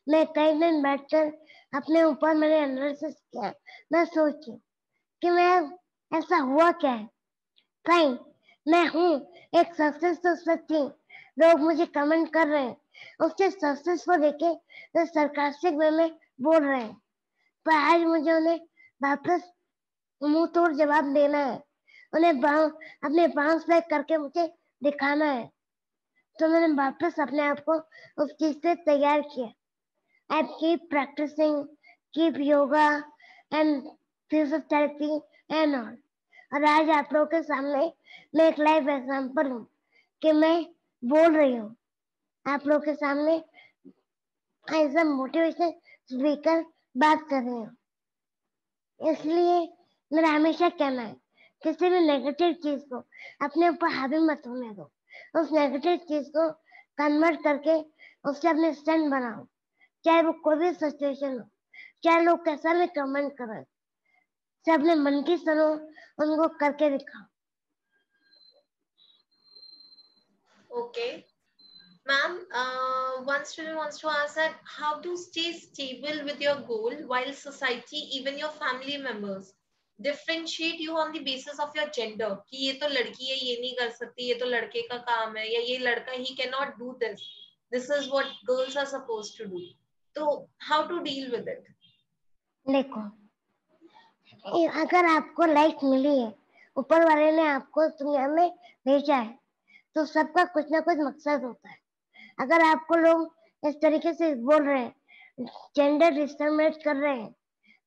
मैं कई दिन बैठकर अपने ऊपर मैंने एनालिसिस किया। मैं सोची कि मैं ऐसा हुआ क्या है। फाइन, मैं हूँ एक सक्सेस तो सच्ची, लोग मुझे कमेंट कर रहे हैं, उसके सक्सेस को देखे तो सरकास्टिक वे में बोल रहे हैं, पर आज मुझे उन्हें वापस मुंह तोड़ जवाब देना है, उन्हें अपने बाउंस बैक करके मुझे दिखाना है। तो मैंने वापस अपने आप को उस चीज से तैयार किया। I keep practising, keep yoga and physiotherapy and all. और आज आप लोगों के सामने मैं एक लाइव एग्जांपल हूँ कि मैं बोल रही हूँ आप लोगों के सामने एज अ मोटिवेशन स्पीकर बात कर रही हूँ। इसलिए मेरा हमेशा कहना है, किसी भी नेगेटिव चीज को अपने ऊपर हावी मत होने दो। उस नेगेटिव चीज को कन्वर्ट करके उससे अपने स्टैंड बनाओ, चाहे वो कोई भी सिचुएशन हो, चाहे लोग कैसा भी कमेंट करें, से अपने मन की सुनो, उनको करके दिखाओ। Okay. Ma'am, one student wants to ask that how to stay stable with your goal while society, even your family members, differentiate you on the basis of your gender. कि ये तो लड़की है, ये नहीं कर सकती, ये तो लड़के का काम है, या ये लड़का, he cannot do this. This is what girls are supposed to do. So how to deal with it? देखो, अगर आपको लाइफ मिली है, ऊपर वाले ने आपको दुनिया में भेजा है, तो सबका कुछ ना कुछ मकसद होता है। अगर आपको लोग इस तरीके से बोल रहे हैं, जेंडर डिस्क्रिमिनेट कर रहे हैं,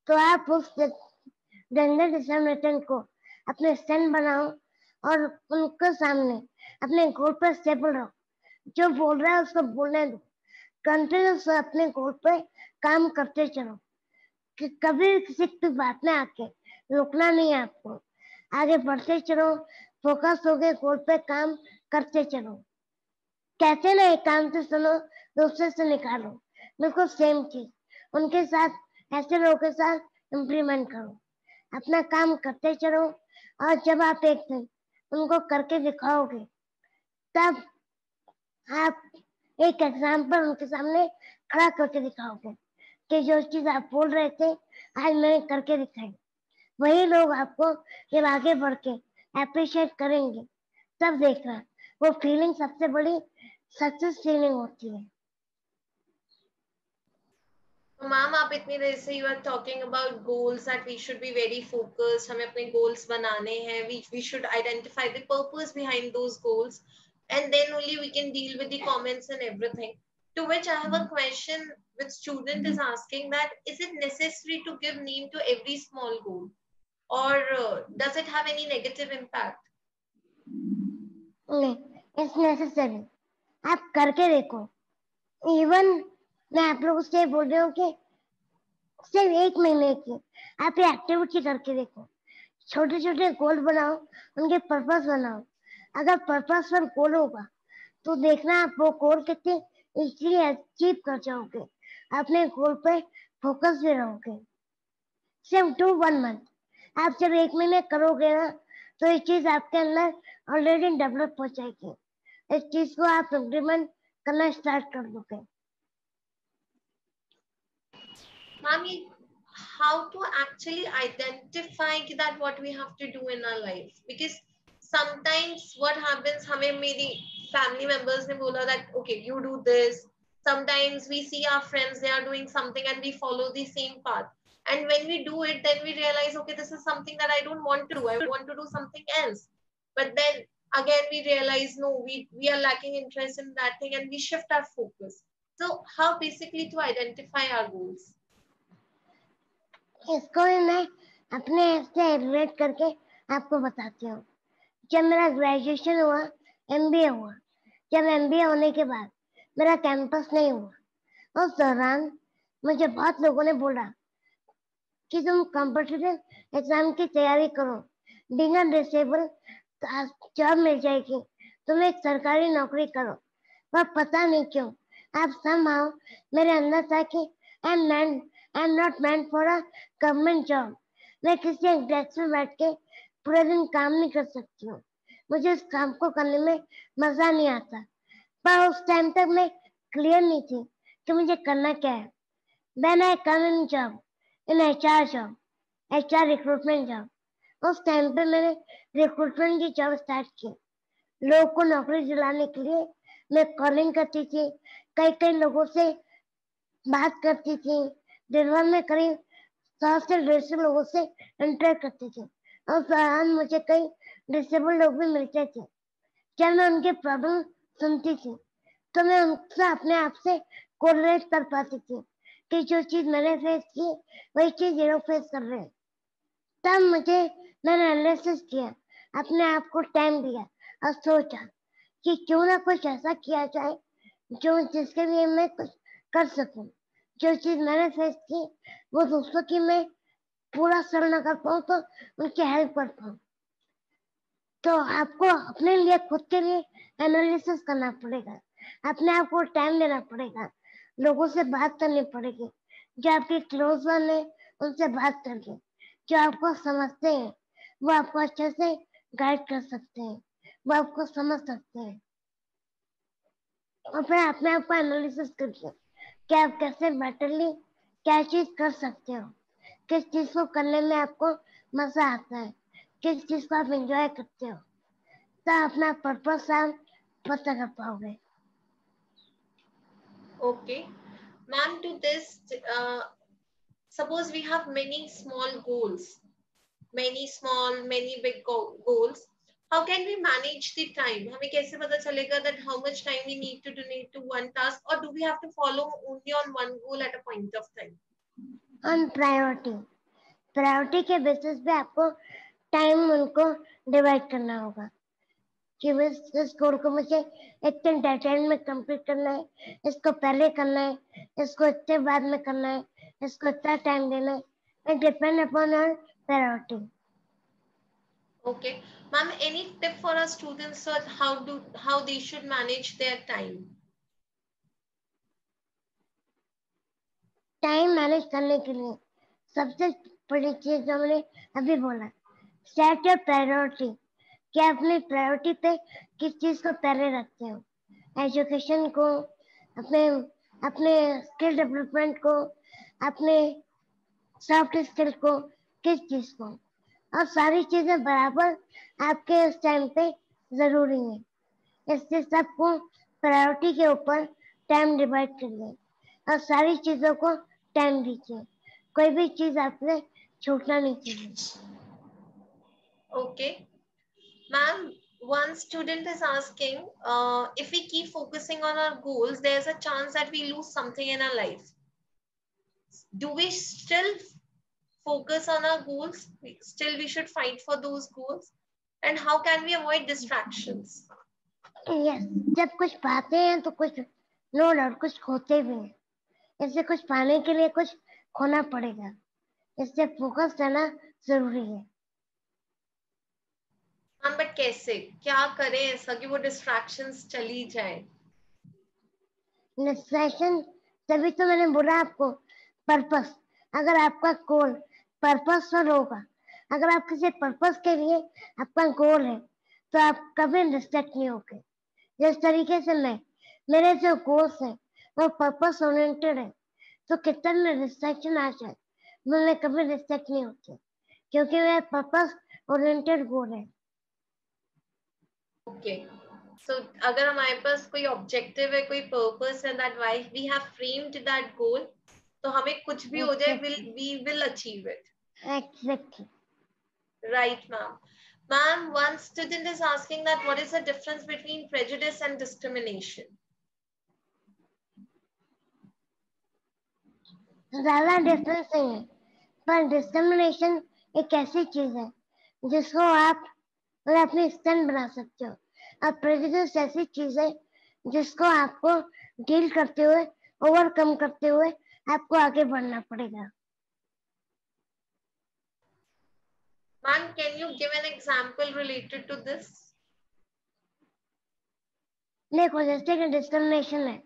तो आप उस जेंडर डिस्क्रिमिनेशन को अपने स्टैंड बनाओ और उनके सामने अपने गोल पर स्टेबल रहो। जो बोल रहा है उसको बोलने दो, कंटिन्यूस अपने गोल पे काम करते चलो, कि कभी किसी की बात में आके रुकना नहीं है आपको, आगे बढ़ते चलो, फोकस हो गए गोल पे, काम करते चलो। कहते ना एक काम से सुनो दूसरे से निकालो, बिल्कुल सेम चीज उनके साथ, ऐसे लोगों के साथ इम्प्लीमेंट करो, अपना काम करते चलो। और जब आप एक दिन उनको करके दिखाओगे, तब आप एक एग्जाम्पल उनके सामने खड़ा करके दिखाओगे कि जो चीज आप बोल रहे थे आज मैंने करके दिखाई। वही लोग आपको जब आगे बढ़ के अप्रिशिएट करेंगे, तब देखना वो फीलिंग सबसे बड़ी सक्सेस फीलिंग होती है। मैम आप इतनी देर से you are talking about goals that we should be very focused, हमें अपने गोल्स बनाने हैं, we should identify the purpose behind those goals and then only we can deal with the comments and everything. To which I have a question which student is asking that is it necessary to give name to every small goal or does it have any negative impact? नहीं, इट्स नेसेसरी, आप करके देखो। इवन मैं आप लोगों से बोल रही हूँ कि सिर्फ 1 महीने की आप ये एक्टिविटी करके देखो, छोटे छोटे गोल बनाओ, उनके पर्पस बनाओ। अगर पर्पस पर गोल होगा तो देखना आप वो गोल कितनी इजीली अचीव कर जाओगे, अपने गोल पे फोकस भी रहोगे। सिर्फ डू 1 मंथ, आप जब 1 महीने करोगे ना, तो ये चीज आपके अंदर ऑलरेडी डेवलप हो जाएगी, इस चीज को आप इम्प्लीमेंट करना स्टार्ट कर दोगे। Mami, how to actually identify that what we have to do in our life? Because sometimes what happens, हमें मेरी family members ने बोला that okay you do this. Sometimes we see our friends, they are doing something and we follow the same path. And when we do it, then we realize okay this is something that I don't want to do. I want to do something else. But then again we realize no, we are lacking interest in that thing and we shift our focus. So how basically to identify our goals? इसको भी मैं अपने से रिलेट करके आपको बताती हूँ। जब मेरा ग्रेजुएशन हुआ, एमबीए हुआ, जब एमबीए होने के बाद मेरा कैंपस नहीं हुआ, उस दौरान मुझे बहुत लोगों ने बोला कि तुम कॉम्पिटिटिव एग्जाम की तैयारी करो, बिना डिसेबल जॉब मिल जाएगी, तुम एक सरकारी नौकरी करो। पर पता नहीं क्यों आप somehow मेरे अंदर था कि I am not meant for a government job. मैं किसी एक डेस्क में बैठ के पूरे दिन काम नहीं कर सकती हूँ, मुझे इस काम को करने में मजा नहीं आता। पर उस टाइम तक मैं क्लियर नहीं थी कि मुझे करना क्या है। Then I come in job, in HR job, HR recruitment job. उस टाइम पे मैंने रिक्रूटमेंट की जॉब स्टार्ट की, लोगों को नौकरी दिलाने के लिए मैं कॉलिंग करती थी, कई कई लोगों से बात करती थी, दिन भर में करीब 100 से 150 लोगों से इंटरेक्ट करती थी। उस दौरान मुझे कई डिसेबल लोग भी मिलते थे। जब मैं उनके प्रॉब्लम सुनती थी तो मैं उनसे अपने आप से कोरिलेट कर पाती थी कि जो चीज मैंने फेस की वही चीज ये लोग फेस कर रहे हैं। तब मैंने एनालिसिस किया, अपने आप को टाइम दिया और सोचा कि क्यों ना कुछ ऐसा किया जाए जो जिसके लिए मैं कुछ कर सकूं। जो चीज मैंने फेस की वो दूसरों की मैं पूरा सॉल्व ना कर पाऊँ तो उनकी हेल्प कर पाऊँ। तो आपको अपने लिए खुद के लिए एनालिसिस करना पड़ेगा, अपने आप को टाइम देना पड़ेगा, लोगों से बात करनी पड़ेगी, जो आपके क्लोज वन है उनसे बात करके, जो आपको समझते हैं वो आपको अच्छे से गाइड कर सकते हैं, वो आपको समझ सकते हैं। और फिर अपने आप को एनालिसिस करके कि आप कैसे बेटरली क्या चीज कर सकते हो, किस चीज को करने में आपको मजा आता है, किस चीज को आप एंजॉय करते हो, तो अपना पर्पस आप पता कर पाओगे। Okay. Ma'am, to this, suppose we have many small goals, many small, many big goals. How can we manage the time? हमें कैसे पता चलेगा that how much time we need to donate to one task, or do we have to follow only on one goal at a point of time? On priority के बेसिस पे आपको टाइम उनको डिवाइड करना होगा। कि इस कोड को मुझे इतने डेडलाइन में कंप्लीट करना है, इसको पहले करना है, इसको इतने बाद में करना है, इसको इतना टाइम देना है. It depends upon your priority. Okay. Ma'am, any tip for our students on how they should manage their time? Time manage करने के लिए सबसे बड़ी चीज जो मैंने अभी बोला, सेट योर प्रायोरिटी. क्या अपनी प्रायोरिटी पे किस चीज को पहले रखते हो? एजुकेशन को, अपने अपने स्किल डेवलपमेंट को, अपने सॉफ्ट स्किल को, किस चीज को? और सारी चीजें बराबर आपके उस टाइम पे जरूरी है. इससे सबको प्रायोरिटी के ऊपर टाइम डिवाइड करिए और सारी चीजों को टाइम दीजिए. कोई भी चीज आपसे छूटना नहीं चाहिए. Okay. Ma'am, one student is asking, if we keep focusing on our goals, there's a chance that we lose something in our life. Do we still focus on our goals? Still, we should fight for those goals? And how can we avoid distractions? Yes. जब कुछ पाते हैं तो कुछ नो डाउट कुछ खोते भी हैं. इससे कुछ पाने के लिए कुछ खोना पड़ेगा. इससे फोकस रहना जरूरी है. हाँ, बट कैसे, क्या करें ऐसा कि वो डिस्ट्रैक्शंस चली जाए? डिस्ट्रैक्शन तभी तो मैंने बोला आपको, पर्पस. अगर आपका गोल पर्पस पर होगा, अगर आप किसी पर्पस के लिए आपका गोल है तो आप कभी डिस्ट्रैक्ट नहीं होगे. जिस तरीके से मेरे जो गोल्स है वो पर्पस ओरिएंटेड है, तो कितना डिस्ट्रैक्शन आ जाए मैं कभी डिस्ट्रैक्ट नहीं होती, क्योंकि मेरा पर्पस ओरिएंटेड गोल है. ओके. सो अगर हमारे पास कोई ऑब्जेक्टिव है, कोई पर्पस है, that why we have framed that goal, तो हमें कुछ भी हो जाए, we will achieve it. Exactly. Right, ma'am. Ma'am, one student is asking that what is the difference between prejudice and discrimination? ज्यादा डिफरेंस नहीं है, पर डिस्क्रिमिनेशन एक ऐसी चीज है जिसको आप अपनी स्टैंड बना सकते हो, और प्रेजुडिस ऐसी चीज है जिसको आपको डील करते हुए, ओवरकम करते हुए आपको आगे बढ़ना पड़ेगा. Ma'am, can you give an example related to this? देखो जैसे कि डिस्क्रिमिनेशन है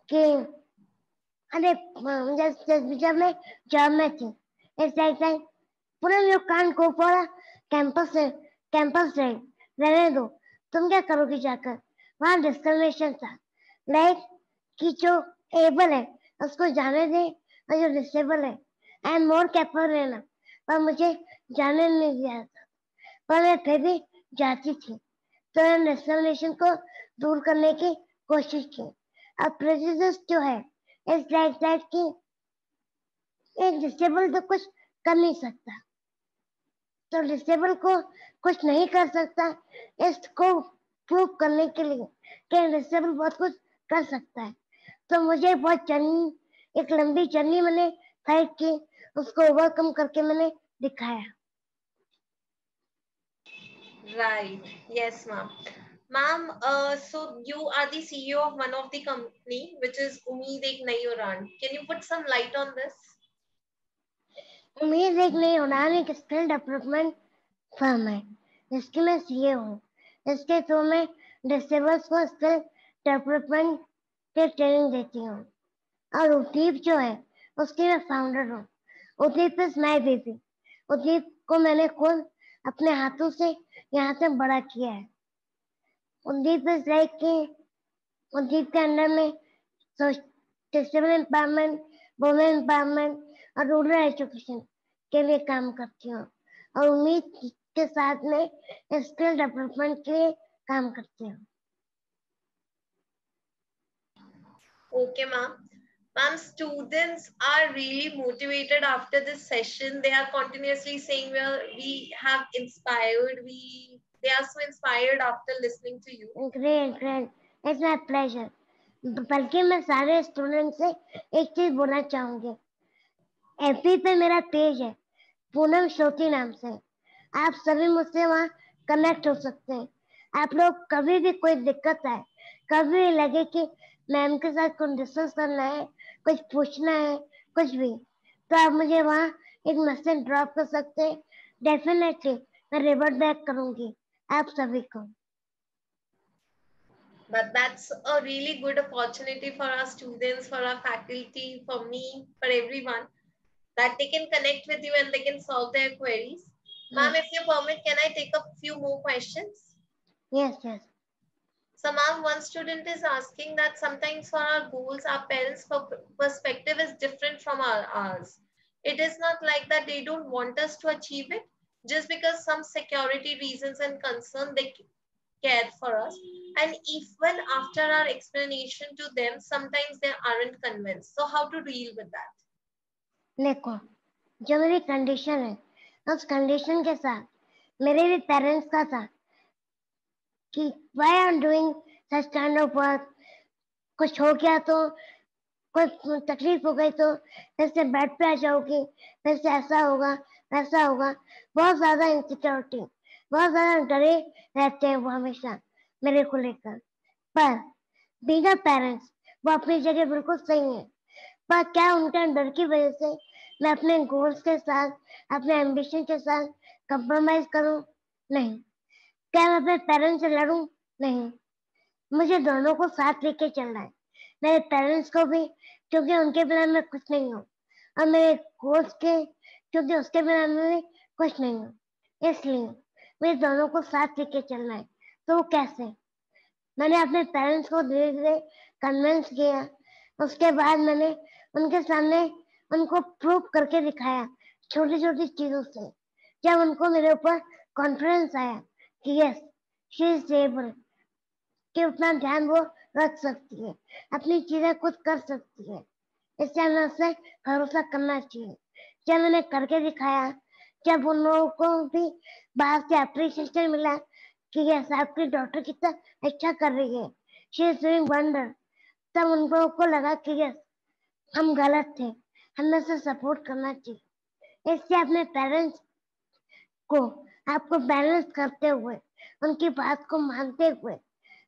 कि अरे जब मैं जॉब में थी, इट्स लाइक पूरा you can't go for campus रहने दो, तुम क्या करोगी जाकर. वहाँ डिस्क्रिमिनेशन था, लाइक कि जो एबल है उसको जाने दे और जो डिसेबल है आई एम मोर कैपेबल रहना, पर मुझे जाने नहीं दिया था, पर मैं फिर भी जाती थी. तो मैंने डिस्क्रिमिनेशन को दूर करने की कोशिश की. अब प्रेजुडिस जो है इस लाइक दैट कि एक डिसेबल तो कुछ कर नहीं सकता, तो डिसेबल को कुछ नहीं कर सकता, इसको प्रूव करने के लिए कि डिसेबल बहुत कुछ कर सकता है. तो मुझे बहुत जर्नी, एक लंबी जर्नी मैंने फाइट की, उसको ओवरकम करके मैंने दिखाया. Right. Yes, ma'am. Ma'am, so you are the CEO of one of the company, which is Umeed Ek Nayi Udan. Can you put some light on this? उम्मीद एक नई उड़ान एक स्किल डेवलपमेंट फर्म है जिसकी मैं सीए हूँ. इसके थ्रू मैं डिसेबल्स को स्किल डेवलपमेंट के ट्रेनिंग देती हूँ. और उदीप जो है उसकी मैं फाउंडर हूँ. Udeep is my baby. Udeep को मैंने खुद अपने हाथों से यहाँ से बड़ा किया है. उदीप इज लाइक कि उदीप के अंदर में डिसेबल एम्पावरमेंट, वुमेन एम्पावरमेंट और रूरल एजुकेशन के लिए काम करती हूँ, और उम्मीद के साथ में स्किल डेवलपमेंट के लिए काम करती हूँ. Okay, ma'am. Ma'am, students are really motivated after this session. They are continuously saying, well, we have inspired. They are so inspired after listening to you. Great great, it's my pleasure. बल्कि मैं सारे स्टूडेंट से एक चीज बोलना चाहूंगी. एफबी पे मेरा पेज है पूनम श्रोती नाम से, आप सभी मुझसे वहाँ कनेक्ट हो सकते हैं. आप लोग कभी भी कोई दिक्कत है, कभी भी लगे कि मैम के साथ कुछ डिस्कस करना है, कुछ पूछना है, कुछ भी, तो आप मुझे वहाँ एक मैसेज ड्रॉप कर सकते हैं। डेफिनेटली मैं रिवर्ट बैक करूंगी आप सभी को। But that's a really good opportunity for our students, for our faculty, for me, for everyone, that they can connect with you and they can solve their queries. Ma'am, if you permit, can I take a few more questions? Yes, yes. So, ma'am, one student is asking that sometimes for our goals, our parents' perspective is different from ours. It is not like that they don't want us to achieve it, just because some security reasons and concern they care for us. And even after our explanation to them, sometimes they aren't convinced. So, how to deal with that? देखो, जो मेरी कंडीशन है, उस कंडीशन के साथ मेरे भी पेरेंट्स का था कि why I'm doing such kind of work, कुछ हो गया तो, कोई तकलीफ हो गई तो फिर से बेड पे आ जाओगी, फिर से ऐसा होगा वैसा होगा। बहुत ज्यादा इनसिक्योरिटी, बहुत ज्यादा डरे रहते हैं वो हमेशा मेरे को लेकर। पर बीइंग अ पेरेंट्स वो अपनी जगह बिल्कुल सही है, पर क्या उनके डर की वजह से मैं अपने गोल्स के साथ, अपने एम्बिशन के साथ कंप्रोमाइज करूं? नहीं। क्या मैं अपने पेरेंट्स से लड़ूं? नहीं। मुझे दोनों को साथ लेके चलना है, मेरे पेरेंट्स को भी, क्योंकि उनके बिना मैं कुछ नहीं हूँ, और मेरे कोच के, क्योंकि उसके बिना मैं भी कुछ नहीं हूँ। इसलिए मुझे दोनों को साथ लेके चलना है। तो वो कैसे? मैंने अपने पेरेंट्स को धीरे धीरे कन्विंस किया, उसके बाद मैंने उनके सामने उनको प्रूव करके दिखाया छोटी छोटी चीजों से। जब उनको मेरे ऊपर कॉन्फिडेंस आया कि यस शी इज एबल, कि उतना ध्यान वो रख सकती है, अपनी चीजें खुद कर सकती है, इससे हमें उससे भरोसा करना चाहिए। जब मैंने करके दिखाया, जब उन लोगों को भी बाहर से अप्रिशिएशन मिला कि यस आपकी डॉटर कितना अच्छा कर रही है, शी इज डूइंग वंडर, तब उन लोगों को लगा कि यस हम गलत थे, हमें उसे सपोर्ट करना चाहिए। इससे अपने पेरेंट्स को आपको बैलेंस करते हुए, उनकी बात को मानते हुए,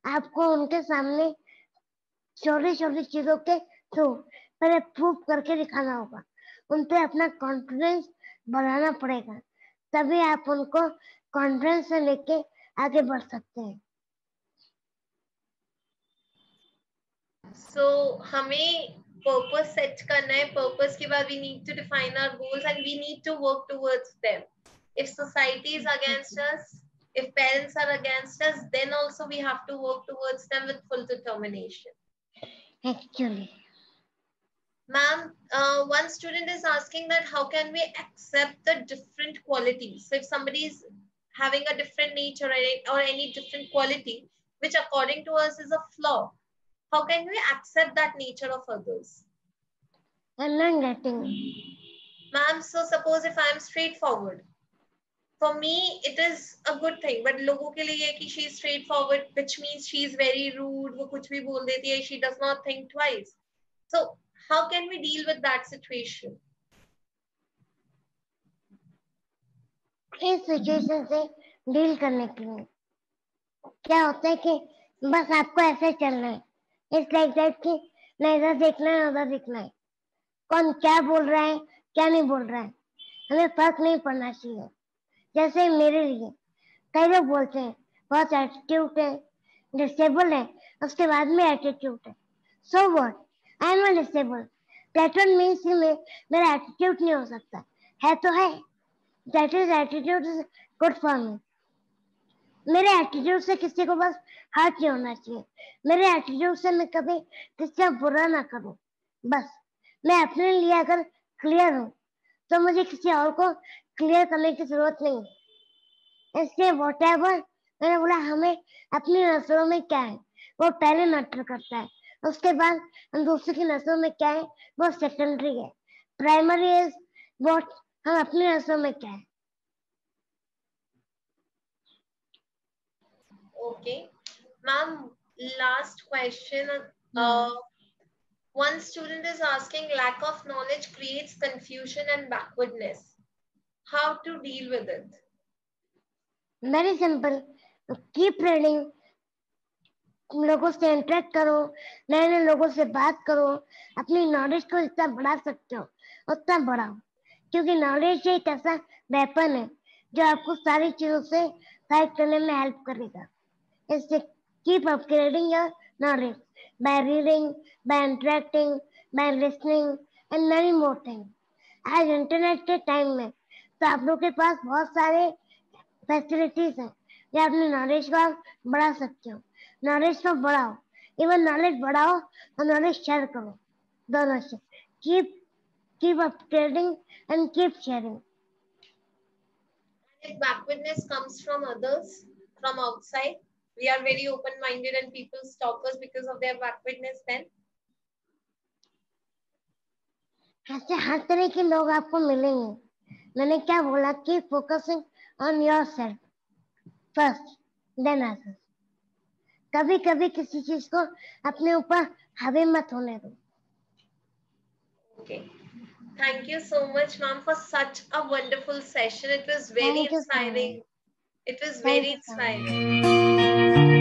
आपको उनके सामने छोटी छोटी चीजों के थ्रू पहले प्रूव करके दिखाना होगा, उन पे अपना कॉन्फिडेंस बढ़ाना पड़ेगा, तभी आप उनको कॉन्फिडेंस से लेके आगे बढ़ सकते हैं। So, हमें purpose set करना है, purpose के बाद we need to define our goals and we need to work towards them. If society is against us, if parents are against us, then also we have to work towards them with full determination. Actually, Ma'am, one student is asking that how can we accept the different qualities? So if somebody is having a different nature or any different quality, which according to us is a flaw, how can we accept that nature of others? I'm not getting. Ma'am, so suppose if I am straightforward, for me it is a good thing, but लोगों के लिए कि she is straightforward, which means she is very rude, वो कुछ भी बोल देती है, she does not think twice. So how can we deal with that situation? इस सिचुएशन से डील करने के लिए क्या होता है कि बस आपको ऐसे चलना है, इस लाइक दैट कि ना इधर देखना है ना उधर देखना है, कौन क्या बोल रहा है क्या नहीं बोल रहा है, हमें फर्क नहीं पड़ना चाहिए। जैसे मेरे लिए कई लोग बोलते हैं बहुत एटीट्यूड है, डिसेबल है, उसके बाद में एटीट्यूड है। So what, I am not disable, that don't means कि मेरा एटीट्यूड नहीं हो सकता, है तो है, that is attitude is good for me. मेरे एटीट्यूड से किसी को बस हर्ट नहीं होना चाहिए, मेरे एटीट्यूड से मैं कभी किसी का बुरा ना करूं, बस मैं अपने लिए अगर क्लियर हूं तो मुझे किसी और को क्लियर करने की जरूरत नहीं। इसलिए वॉटेवर मैंने बोला, हमें अपनी नजरों में क्या है वो पहले मैटर करता है, उसके बाद हम दूसरे की नजरों में क्या है वो सेकेंडरी है। प्राइमरी इज वॉट हम अपनी नजरों में क्या है। Okay. Ma'am, last question. One student is asking lack of knowledge creates confusion and backwardness. How to deal with it? Very simple, keep reading, लोगों से इंटरेक्ट करो, नए नए लोगों से बात करो, अपनी नॉलेज को जितना बढ़ा सकते हो उतना बढ़ाओ, क्योंकि नॉलेज एक ऐसा वेपन है जो आपको सारी चीजों से फाइट करने में हेल्प करेगा. इससे keep upgrading your knowledge by reading, by interacting, by listening and many more things. आज इंटरनेट के टाइम में तो आप लोग के पास बहुत सारे फैसिलिटीज हैं जो अपनी नॉलेज को आप बढ़ा सकते हो. नॉलेज को बढ़ाओ, इवन नॉलेज बढ़ाओ और नॉलेज शेयर करो, दोनों से. Keep upgrading and keep sharing. If backwardness comes from others, from outside, we are very open-minded and people stop us because of their backwardness, then ऐसे हर तरह के लोग आपको मिलेंगे. मैंने क्या बोला कि focusing on yourself first than others. कभी कभी किसी चीज को अपने ऊपर हावी मत होने दो. okay. Thank you so much, ma'am, for such a wonderful session. It was very Thank you so much. inspiring. It was Thank very you so much. inspiring.